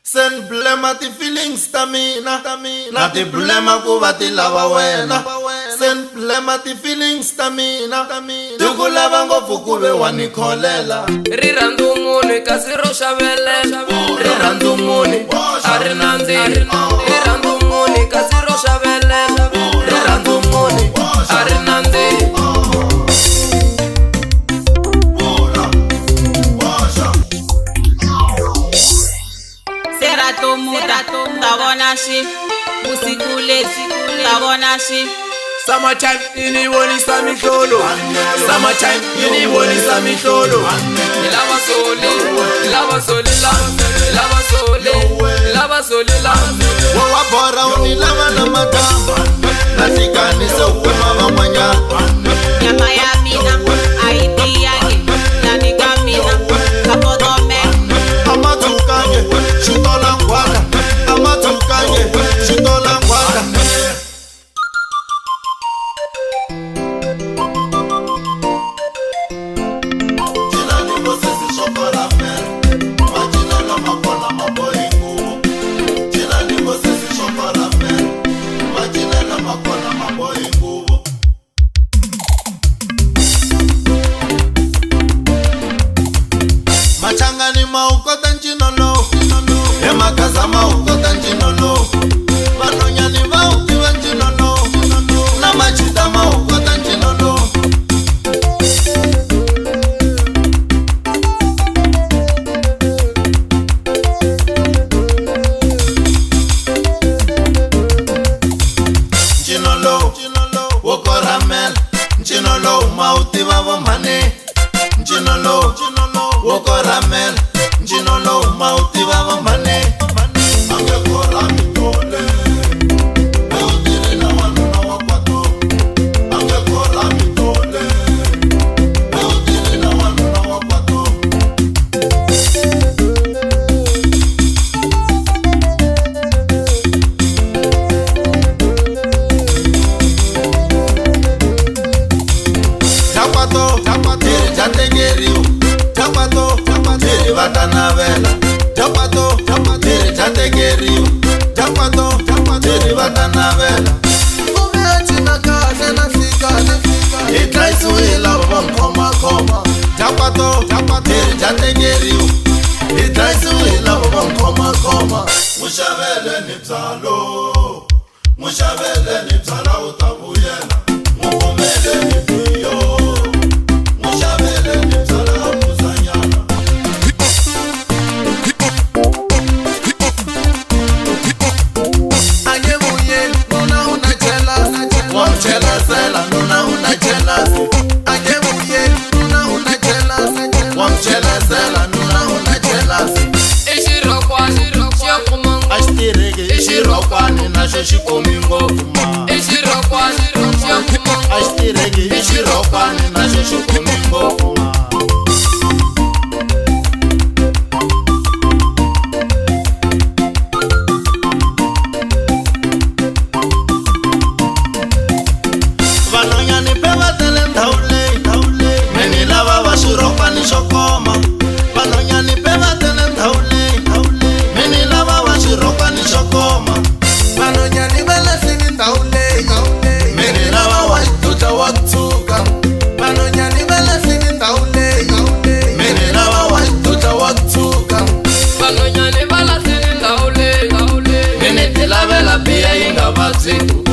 Sen blema ti feelings ta mina, na ti blema ku va ti lava wena. Sen blema ti feelings ta mina, ti ku lava ngopfu ku ve wa ni kholela. Ri rhandza munhu kasi ro xavelela, ri rhandza munhu a ri nandzika. Ri rhandza munhu kasi ro xavelela, ri rhandza munhu a ri nandzika. Summertime inibonisa mihlolo, summertime inibonisa mihlolo. Lava soli, lava soli, lava soli, lava soli, Wa wa bora uni lava na madama, na tikanisa ukwema van'wanyana. Nyama ya mina ayidiyangi, yani ka mina kapodome. Amatukanye, xitola ngwaka. Amatukanye, xitola ngwaka. Machangani maukota njinolo, emakaza maukota njinolo. Vanonyani vaukiva njinolo, na machita maukota njinolo. Njinolo, wokoramel, njinolo mautiva vomane. Njinolo, wokoramel, njinolo mautiva vomane. Angekora mitole, eutire na wanuna wakwato. Angekora mitole, eutire na wanuna wakwato. Jakwato, tiri jategeriu. Jakwato, tiri vatanavela. Jakwato, tiri jategeriu. Jakwato, tiri vatanavela. Kuveatina kahle na fika. Itlaisuhila vonkhoma. Jakwato, tiri jategeriu. Itlaisuhila vonkhoma. Mushavele ni byalo, mushavele ni byala utavuyela. Mukumele ni biyo, mushavele ni byala muzanyana. Anyebuye nuna una jealous, Wamchelazela nuna una jealous. anyebuye nuna una jealous. Wamchelazela nuna una jealous. ixirokwani xiyakumanga, Xirokwani naxo xi komi ngopfu ma. ixirokwani xiyakumanga. Xirokwani naxo xi komi ngopfu ma. Vanonyani pe va tele ndhawu leyi, meni lava va xirokwani xo koma. Vanonyani pe va tele ndhawu leyi, meni lava va xirokwani xo koma. Vanonyani va lahlile ndhawu leyi, Meni lava wa xidudla wa kutshuka. vanonyani va lahlile ndhawu leyi, Meni lava wa xidudla wa kutshuka. Vanonyani va lahlile ndhawu leyi, Meni ti lavela biya yi nga vabyiki.